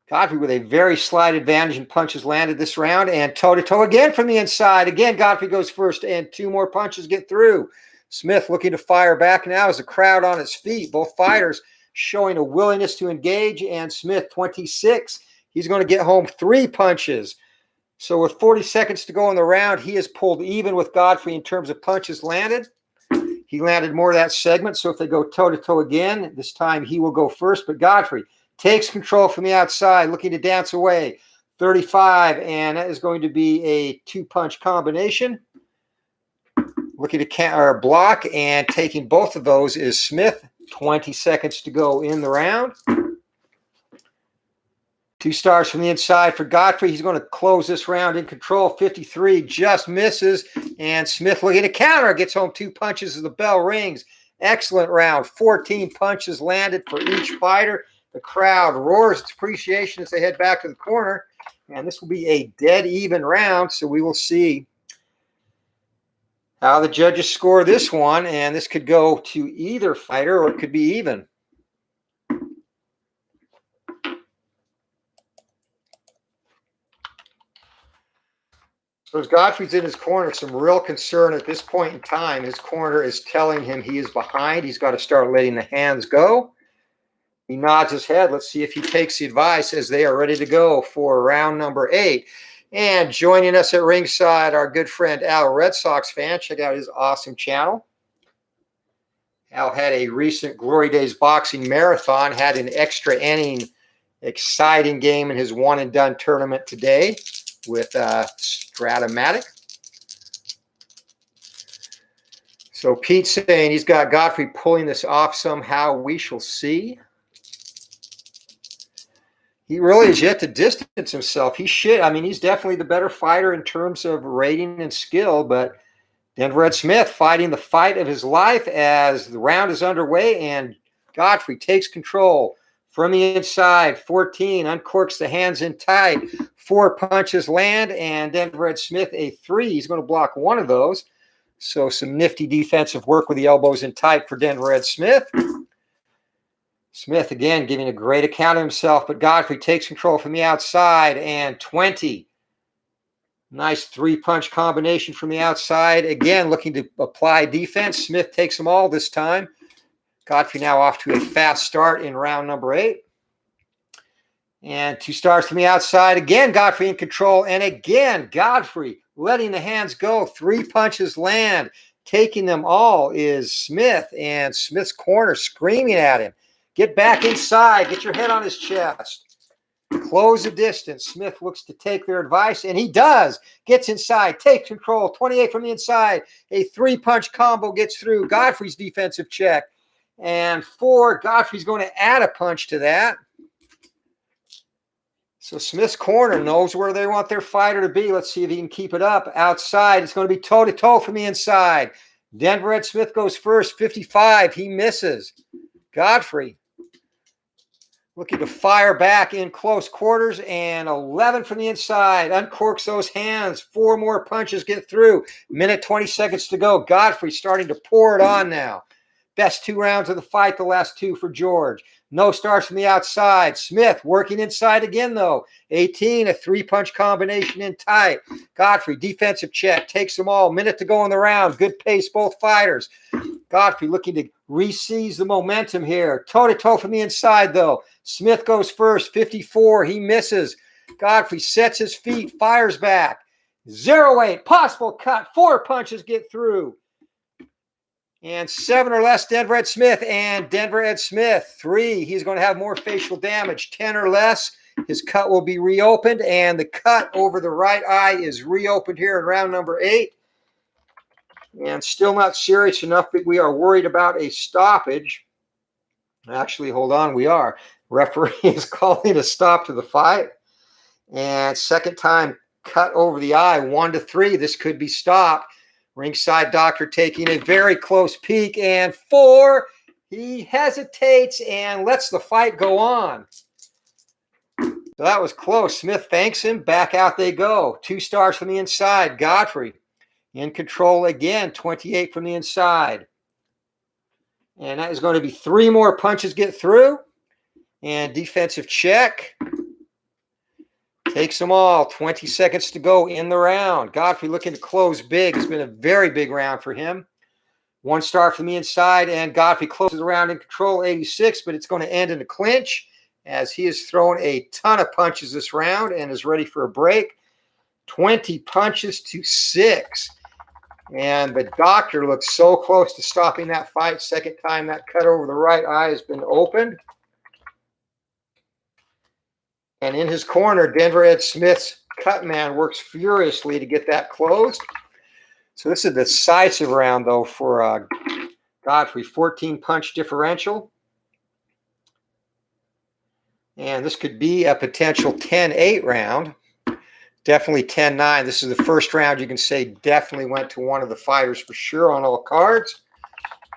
Godfrey with a very slight advantage in punches landed this round, and toe-to-toe again from the inside. Again, Godfrey goes first, and 2 more punches get through. Smith looking to fire back now as the crowd on its feet. Both fighters showing a willingness to engage, and Smith, 26. He's going to get home 3 punches. So with 40 seconds to go in the round, he has pulled even with Godfrey in terms of punches landed. He landed more of that segment, so if they go toe-to-toe again, this time he will go first. But Godfrey takes control from the outside, looking to dance away. 35, and that is going to be a 2-punch combination. Looking to block, and taking both of those is Smith. 20 seconds to go in the round. 2 stars from the inside for Godfrey. He's going to close this round in control. 53 just misses, and Smith looking to counter. Gets home 2 punches as the bell rings. Excellent round. 14 punches landed for each fighter. The crowd roars its appreciation as they head back to the corner. And this will be a dead even round, so we will see how the judges score this one. And this could go to either fighter, or it could be even. So as Godfrey's in his corner, some real concern at this point in time. His corner is telling him he is behind. He's got to start letting the hands go. He nods his head. Let's see if he takes the advice as they are ready to go for round number 8. And joining us at ringside, our good friend Al, Red Sox fan. Check out his awesome channel. Al had a recent Glory Days boxing marathon, had an extra inning, exciting game in his one-and-done tournament today with Stratomatic. So Pete's saying he's got Godfrey pulling this off somehow. We shall see. He really is yet to distance himself. He's definitely the better fighter in terms of rating and skill, but Denver Ed Smith fighting the fight of his life as the round is underway, and Godfrey takes control from the inside. 14, uncorks the hands in tight. 4 punches land, and Denver Ed Smith a 3. He's going to block one of those. So some nifty defensive work with the elbows in tight for Denver Ed Smith. Smith, again, giving a great account of himself, but Godfrey takes control from the outside, and 20. Nice 3-punch combination from the outside. Again, looking to apply defense. Smith takes them all this time. Godfrey now off to a fast start in round number 8. And 2 stars from the outside. Again, Godfrey in control. And again, Godfrey letting the hands go. 3 punches land. Taking them all is Smith. And Smith's corner screaming at him. Get back inside. Get your head on his chest. Close the distance. Smith looks to take their advice, and he does. Gets inside, takes control. 28 from the inside. A 3-punch combo gets through. Godfrey's defensive check. And 4, Godfrey's going to add a punch to that. So Smith's corner knows where they want their fighter to be. Let's see if he can keep it up. Outside, it's going to be toe-to-toe from the inside. Denver Ed Smith goes first. 55, he misses. Godfrey looking to fire back in close quarters, and 11 from the inside. Uncorks those hands. 4 more punches get through. Minute 20 seconds to go. Godfrey starting to pour it on now. Best 2 rounds of the fight, the last 2 for George. No stars from the outside. Smith working inside again, though. 18, a 3-punch combination in tight. Godfrey, defensive check, takes them all. Minute to go in the round. Good pace, both fighters. Godfrey looking to re-seize the momentum here. Toe-to-toe from the inside, though. Smith goes first. 54, he misses. Godfrey sets his feet, fires back. 0-8, possible cut. 4 punches get through. And 7 or less, Denver Ed Smith. And Denver Ed Smith, 3. He's going to have more facial damage. 10 or less, his cut will be reopened. And the cut over the right eye is reopened here in round number 8. And still not serious enough, but we are worried about a stoppage. Actually, hold on, we are. Referee is calling a stop to the fight. And second time cut over the eye, 1-3. This could be stopped. Ringside doctor taking a very close peek, and 4, he hesitates and lets the fight go on. So that was close. Smith thanks him. Back out they go. 2 stars from the inside. Godfrey in control again. 28 from the inside. And that is going to be 3 more punches get through. And defensive check. Takes them all. 20 seconds to go in the round. Godfrey looking to close big. It's been a very big round for him. 1 star from the inside, and Godfrey closes the round in control, 86, but it's going to end in a clinch as he has thrown a ton of punches this round and is ready for a break. 20 punches to 6. And the doctor looks so close to stopping that fight. Second time that cut over the right eye has been opened. And in his corner, Denver Ed Smith's cut man works furiously to get that closed. So this is a decisive round, though, for Godfrey. 14-punch differential. And this could be a potential 10-8 round. Definitely 10-9. This is the first round you can say definitely went to one of the fighters for sure on all cards,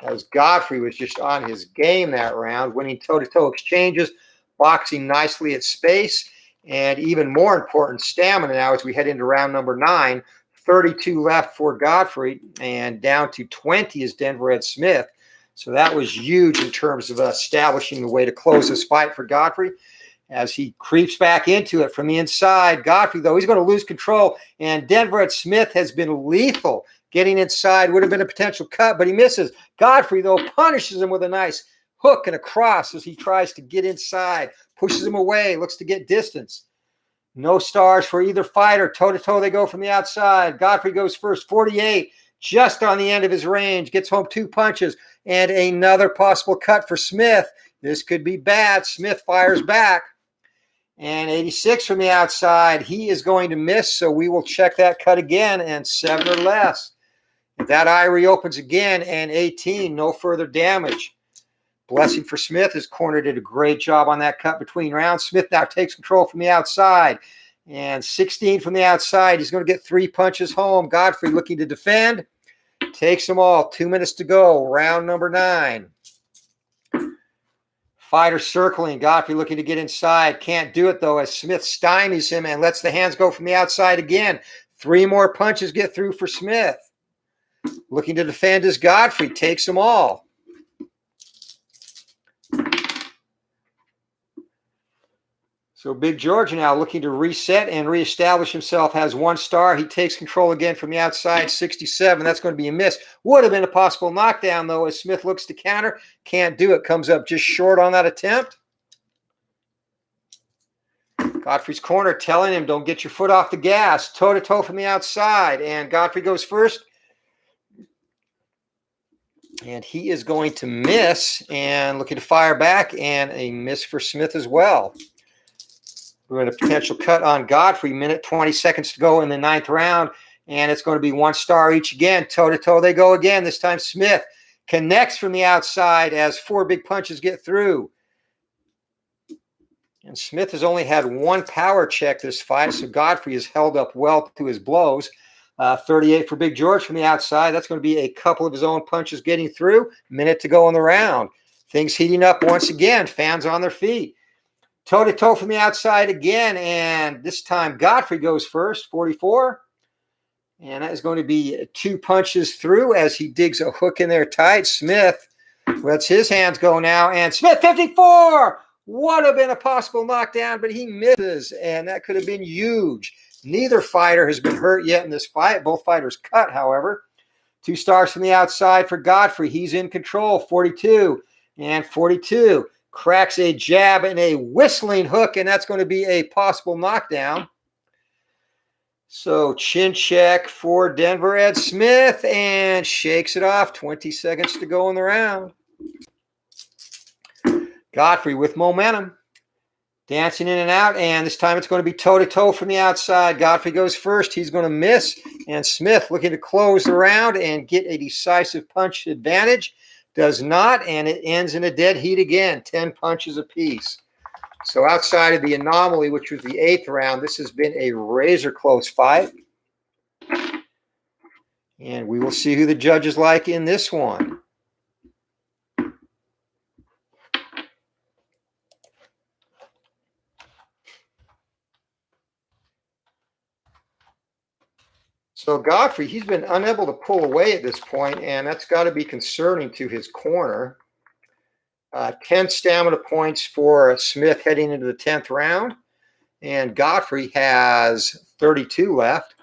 as Godfrey was just on his game that round, winning toe-to-toe exchanges, boxing nicely at space, and even more important, stamina now as we head into round number 9. 32 left for Godfrey, and down to 20 is Denver Ed Smith. So that was huge in terms of establishing the way to close this fight for Godfrey. As he creeps back into it from the inside, Godfrey, though, he's going to lose control, and Denver Ed Smith has been lethal. Getting inside would have been a potential cut, but he misses. Godfrey, though, punishes him with a nice hook and a cross as he tries to get inside, pushes him away, looks to get distance. No stars for either fighter. Toe-to-toe they go from the outside. Godfrey goes first, 48, just on the end of his range. Gets home 2 punches and another possible cut for Smith. This could be bad. Smith fires back. And 86 from the outside. He is going to miss, so we will check that cut again, and 7 or less. That eye reopens again, and 18, no further damage. Blessing for Smith. His corner did a great job on that cut between rounds. Smith now takes control from the outside. And 16 from the outside. He's going to get 3 punches home. Godfrey looking to defend. Takes them all. 2 minutes to go. Round number 9. Fighter circling. Godfrey looking to get inside. Can't do it, though, as Smith stymies him and lets the hands go from the outside again. 3 more punches get through for Smith. Looking to defend is Godfrey. Takes them all. So Big George now looking to reset and reestablish himself, has 1 star. He takes control again from the outside, 67. That's going to be a miss. Would have been a possible knockdown, though, as Smith looks to counter. Can't do it. Comes up just short on that attempt. Godfrey's corner telling him, don't get your foot off the gas. Toe-to-toe from the outside. And Godfrey goes first. And he is going to miss and looking to fire back. And a miss for Smith as well. We're going to potential cut on Godfrey. Minute 20 seconds to go in the 9th round. And it's going to be 1 star each again. Toe-to-toe they go again. This time Smith connects from the outside as 4 big punches get through. And Smith has only had 1 power check this fight, so Godfrey has held up well to his blows. 38 for Big George from the outside. That's going to be a couple of his own punches getting through. Minute to go in the round. Things heating up once again. Fans on their feet. Toe-to-toe from the outside again, and this time Godfrey goes first, 44. And that is going to be 2 punches through as he digs a hook in there tight. Smith lets his hands go now, and Smith, 54! Would have been a possible knockdown, but he misses, and that could have been huge. Neither fighter has been hurt yet in this fight. Both fighters cut, however. 2 stars from the outside for Godfrey. He's in control, 42 and 42. Cracks a jab and a whistling hook, and that's going to be a possible knockdown. So chin check for Denver Ed Smith, and shakes it off. 20 seconds to go in the round. Godfrey with momentum. Dancing in and out, and this time it's going to be toe-to-toe from the outside. Godfrey goes first. He's going to miss, and Smith looking to close the round and get a decisive punch advantage. Does not, and it ends in a dead heat again, 10 punches apiece. So outside of the anomaly, which was the 8th round, this has been a razor-close fight. And we will see who the judges like in this one. So Godfrey, he's been unable to pull away at this point, and that's got to be concerning to his corner. 10 stamina points for Smith heading into the 10th round, and Godfrey has 32 left.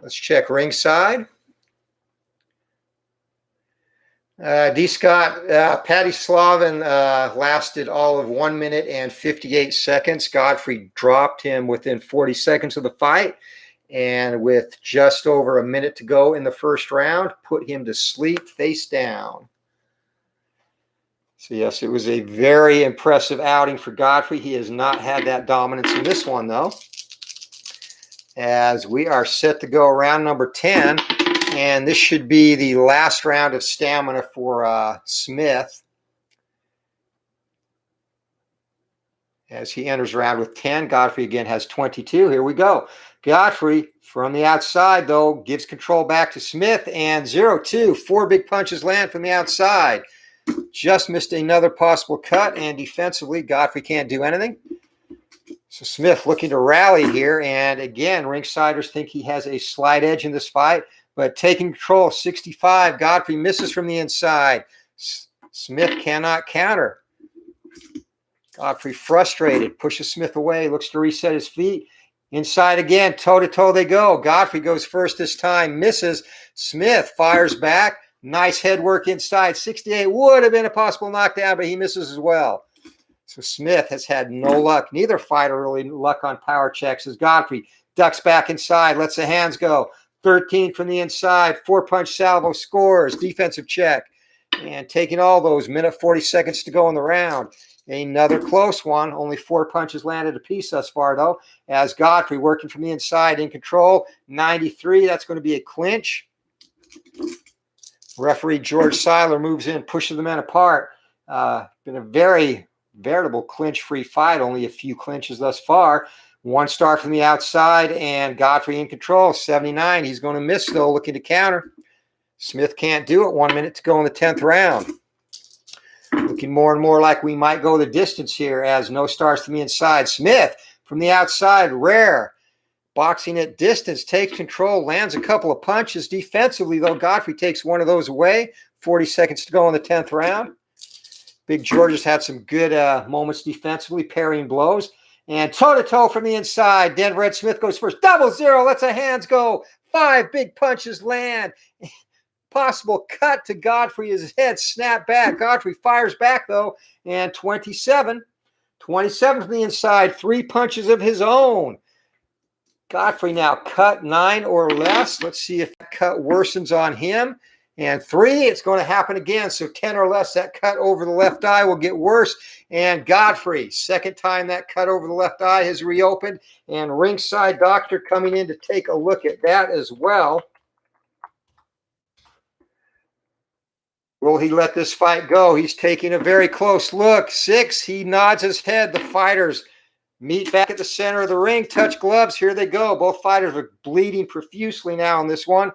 Let's check ringside. Patty Slavin lasted all of 1 minute and 58 seconds. Godfrey dropped him within 40 seconds of the fight. And with just over a minute to go in the 1st round, put him to sleep face down. So yes, it was a very impressive outing for Godfrey. He has not had that dominance in this one, though. As we are set to go round number 10, and this should be the last round of stamina for Smith. As he enters round with 10, Godfrey again has 22. Here we go. Godfrey from the outside, though, gives control back to Smith, and 0-2. 4 big punches land from the outside. Just missed another possible cut, and defensively, Godfrey can't do anything. So Smith looking to rally here, and again, ringsiders think he has a slight edge in this fight, but taking control, 65. Godfrey misses from the inside. Smith cannot counter. Godfrey frustrated, pushes Smith away, looks to reset his feet. Inside again, toe-to-toe they go. Godfrey goes first this time, misses. Smith fires back. Nice head work inside. 68 would have been a possible knockdown, but he misses as well. So Smith has had no luck. Neither fighter really luck on power checks as Godfrey ducks back inside, lets the hands go. 13 from the inside, 4-punch salvo scores, defensive check. And taking all those, minute 40 seconds to go in the round. Another close one. Only 4 punches landed apiece thus far, though, as Godfrey working from the inside in control. 93, that's going to be a clinch. Referee George Seiler moves in, pushes the men apart. Been a very veritable clinch-free fight, only a few clinches thus far. 1 star from the outside, and Godfrey in control, 79. He's going to miss, though, looking to counter. Smith can't do it. 1 minute to go in the 10th round. Looking more and more like we might go the distance here, as no stars from the inside. Smith from the outside, rare. Boxing at distance, takes control, lands a couple of punches. Defensively, though, Godfrey takes one of those away. 40 seconds to go in the 10th round. Big George has had some good moments defensively, parrying blows. And toe-to-toe from the inside. Denver Ed Smith goes first. 0-0, lets the hands go. 5 big punches land. Possible cut to Godfrey. His head snapped back. Godfrey fires back, though. And 27. 27 from the inside. 3 punches of his own. Godfrey now cut 9 or less. Let's see if that cut worsens on him. And 3, it's going to happen again. So 10 or less, that cut over the left eye will get worse. And Godfrey, second time that cut over the left eye has reopened. And ringside doctor coming in to take a look at that as well. Will he let this fight go? He's taking a very close look. 6, he nods his head. The fighters meet back at the center of the ring, touch gloves. Here they go. Both fighters are bleeding profusely now in this one.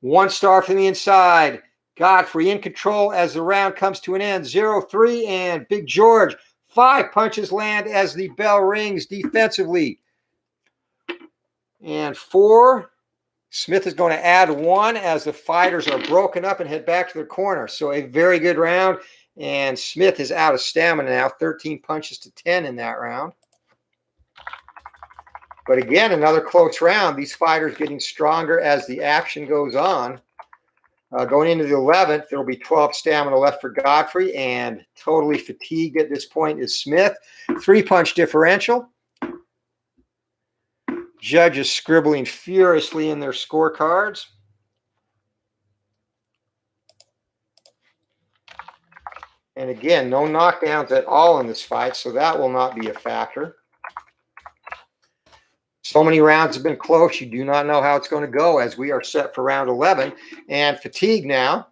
1 star from the inside. Godfrey in control as the round comes to an end. 0-3, and Big George. 5 punches land as the bell rings defensively. And 4, Smith is going to add 1 as the fighters are broken up and head back to their corner. So a very good round, and Smith is out of stamina now. 13 punches to 10 in that round. But again, another close round. These fighters getting stronger as the action goes on. Going into the 11th, there will be 12 stamina left for Godfrey, and totally fatigued at this point is Smith. 3-punch differential. Judges scribbling furiously in their scorecards. And again, no knockdowns at all in this fight, so that will not be a factor. So many rounds have been close, you do not know how it's going to go, as we are set for round 11. And fatigue now.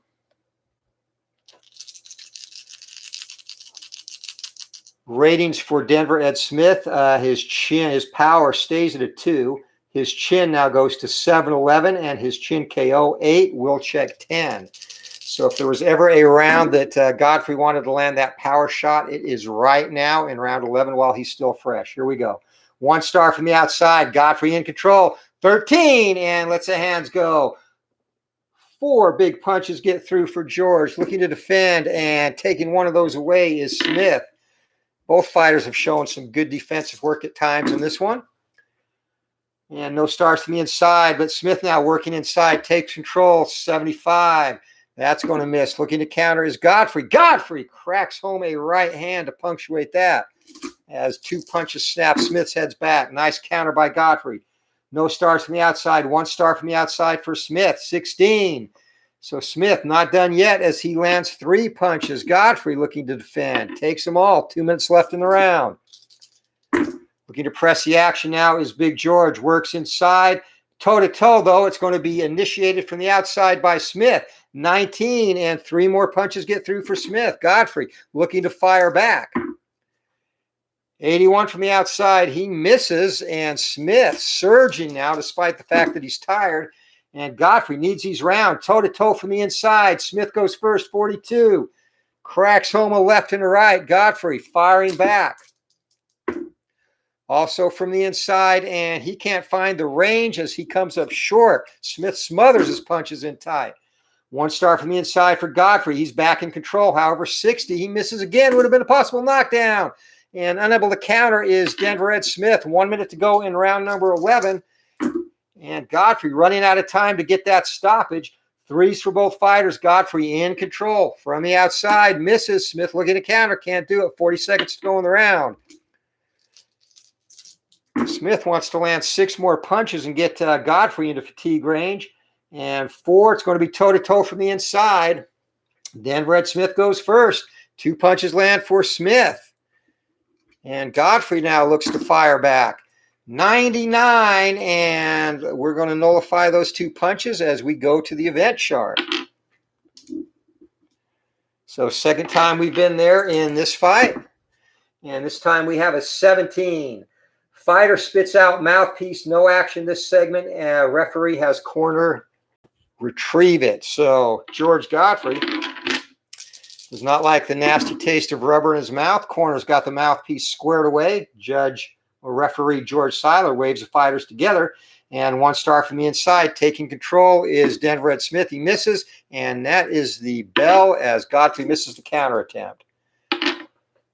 Ratings for Denver Ed Smith. His power stays at a 2. His chin now goes to 7-11, and his chin KO 8. Will check 10. So if there was ever a round that Godfrey wanted to land that power shot, it is right now in round 11 while he's still fresh. Here we go. 1 star from the outside. Godfrey in control. 13, and lets the hands go. 4 big punches get through for George. Looking to defend, and taking one of those away is Smith. Both fighters have shown some good defensive work at times in this one. And no stars from the inside, but Smith now working inside, takes control. 75. That's going to miss. Looking to counter is Godfrey. Godfrey cracks home a right hand to punctuate that. As 2 punches snap, Smith's heads back. Nice counter by Godfrey. No stars from the outside. 1 star from the outside for Smith. 16. So Smith not done yet as he lands 3 punches. Godfrey looking to defend. Takes them all. 2 minutes left in the round. Looking to press the action now is Big George. Works inside. Toe-to-toe, though, it's going to be initiated from the outside by Smith. 19, and 3 more punches get through for Smith. Godfrey looking to fire back. 81 from the outside. He misses, and Smith surging now despite the fact that he's tired. And Godfrey needs these round. Toe-to-toe from the inside. Smith goes first, 42. Cracks home a left and a right. Godfrey firing back. Also from the inside, and he can't find the range as he comes up short. Smith smothers his punches in tight. 1 star from the inside for Godfrey. He's back in control. However, 60. He misses again. Would have been a possible knockdown. And unable to counter is Denver Ed Smith. 1 minute to go in round number 11. And Godfrey running out of time to get that stoppage. 3s for both fighters. Godfrey in control. From the outside, misses. Smith looking to counter. Can't do it. 40 seconds to go in the round. Smith wants to land 6 more punches and get Godfrey into fatigue range. And 4, it's going to be toe-to-toe from the inside. Denver Ed Smith goes first. 2 punches land for Smith. And Godfrey now looks to fire back. 99, and we're going to nullify those 2 punches as we go to the event chart. So second time we've been there in this fight, and this time we have a 17. Fighter spits out mouthpiece, no action this segment. Referee has corner, retrieve it. So George Godfrey does not like the nasty taste of rubber in his mouth. Corner's got the mouthpiece squared away. Judge or referee George Seiler waves the fighters together, and 1 star from the inside. Taking control is Denver Ed Smith. He misses, and that is the bell as Godfrey misses the counter attempt.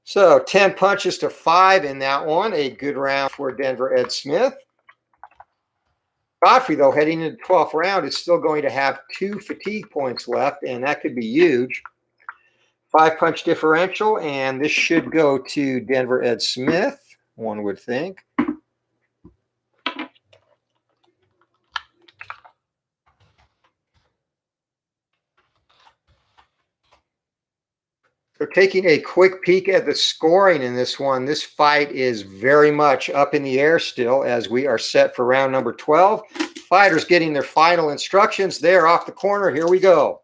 So 10 punches to 5 in that one. A good round for Denver Ed Smith. Godfrey, though, heading into the 12th round, is still going to have 2 fatigue points left, and that could be huge. 5-punch differential, and this should go to Denver Ed Smith, one would think. So taking a quick peek at the scoring in this one, this fight is very much up in the air still as we are set for round number 12. Fighters getting their final instructions. They're off the corner. Here we go.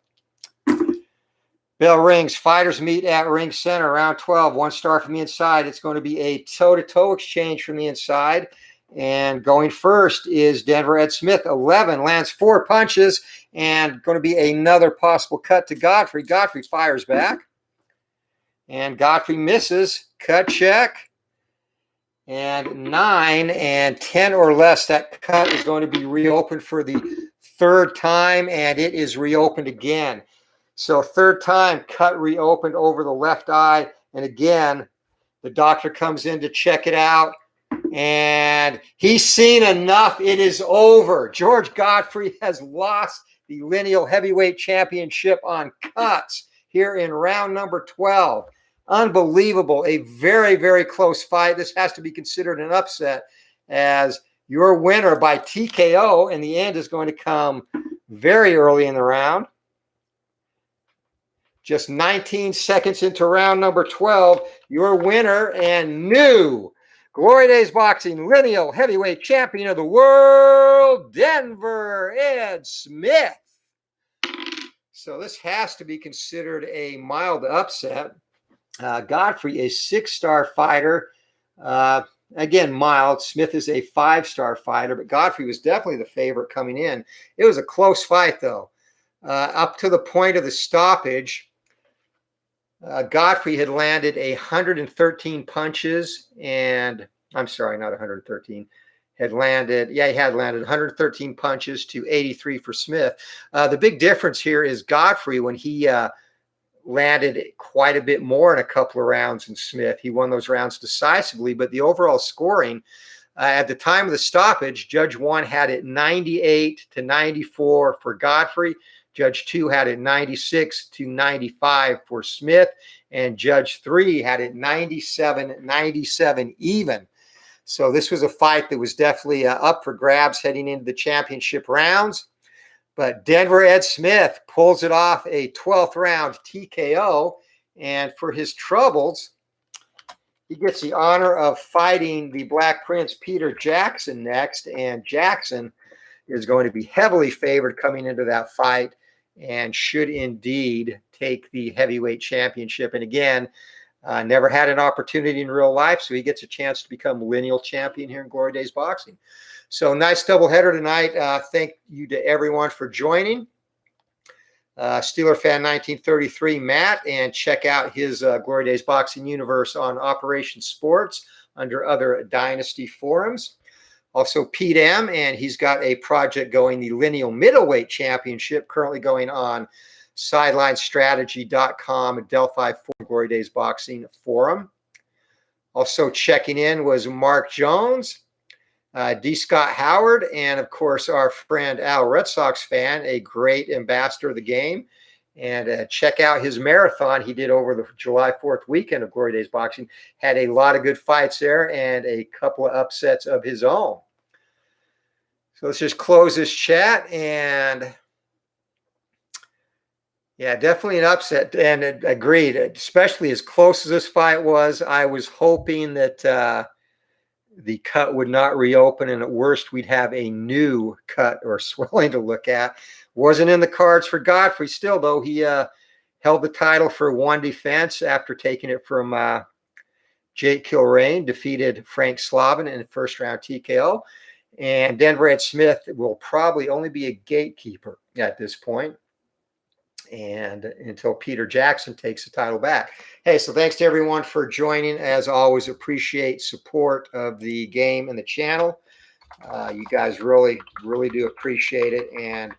Bell rings. Fighters meet at ring center. Round 12. 1 star from the inside. It's going to be a toe-to-toe exchange from the inside. And going first is Denver Ed Smith. 11 lands 4 punches, and going to be another possible cut to Godfrey. Godfrey fires back. And Godfrey misses. Cut check. And 9 and 10 or less. That cut is going to be reopened for the 3rd time, and it is reopened again. So 3rd time, cut reopened over the left eye. And again, the doctor comes in to check it out. And he's seen enough. It is over. George Godfrey has lost the Lineal Heavyweight Championship on cuts here in round number 12. Unbelievable. A very, very close fight. This has to be considered an upset, as your winner by TKO in the end is going to come very early in the round. Just 19 seconds into round number 12, your winner and new Glory Days Boxing Lineal Heavyweight Champion of the World, Denver Ed Smith. So this has to be considered a mild upset. Godfrey, a 6-star fighter. Again, mild. Smith is a 5-star fighter, but Godfrey was definitely the favorite coming in. It was a close fight, though. Up to the point of the stoppage, Godfrey had landed 113 punches, and I'm sorry, not 113. He had landed 113 punches to 83 for Smith. The big difference here is Godfrey, when he landed quite a bit more in a couple of rounds than Smith. He won those rounds decisively, but the overall scoring at the time of the stoppage, Judge 1 had it 98-94 for Godfrey. Judge 2 had it 96-95 for Smith, and Judge 3 had it 97-97 even. So this was a fight that was definitely up for grabs heading into the championship rounds. But Denver Ed Smith pulls it off, a 12th round TKO. And for his troubles, he gets the honor of fighting the Black Prince Peter Jackson next. And Jackson is going to be heavily favored coming into that fight and should indeed take the heavyweight championship. And again, never had an opportunity in real life, so he gets a chance to become lineal champion here in Glory Days Boxing. So nice doubleheader tonight. Thank you to everyone for joining. Steeler Fan 1933, Matt, and check out his Glory Days Boxing universe on Operation Sports under other Dynasty forums. Also Pete M, and he's got a project going, the Lineal Middleweight Championship, currently going on SidelineStrategy.com, Delphi Glory Days Boxing Forum. Also checking in was Mark Jones, D. Scott Howard, and of course our friend Al, Red Sox fan, a great ambassador of the game. And check out his marathon he did over the July 4th weekend of Glory Days Boxing. Had a lot of good fights there and a couple of upsets of his own. So let's just close this chat. And yeah, definitely an upset, and agreed, especially as close as this fight was. I was hoping that the cut would not reopen, and at worst, we'd have a new cut or swelling to look at. Wasn't in the cards for Godfrey. Still, though, he held the title for one defense after taking it from Jake Kilrain, defeated Frank Slavin in the first round TKO. And Denver Ed Smith will probably only be a gatekeeper at this point, and until Peter Jackson takes the title back. Hey, so thanks to everyone for joining. As always, appreciate support of the game and the channel. You guys really do appreciate it. And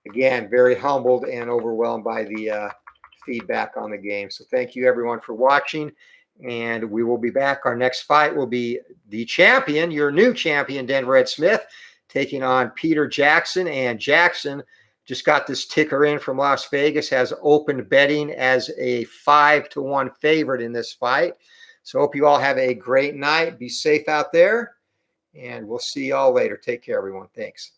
again, very humbled and overwhelmed by the feedback on the game. So thank you everyone for watching, and we will be back. Our next fight will be the champion, your new champion, Denver Ed Smith, taking on Peter Jackson. And Jackson just got this ticker in from Las Vegas, has opened betting as a 5-1 favorite in this fight. So hope you all have a great night. Be safe out there, and we'll see you all later. Take care, everyone. Thanks.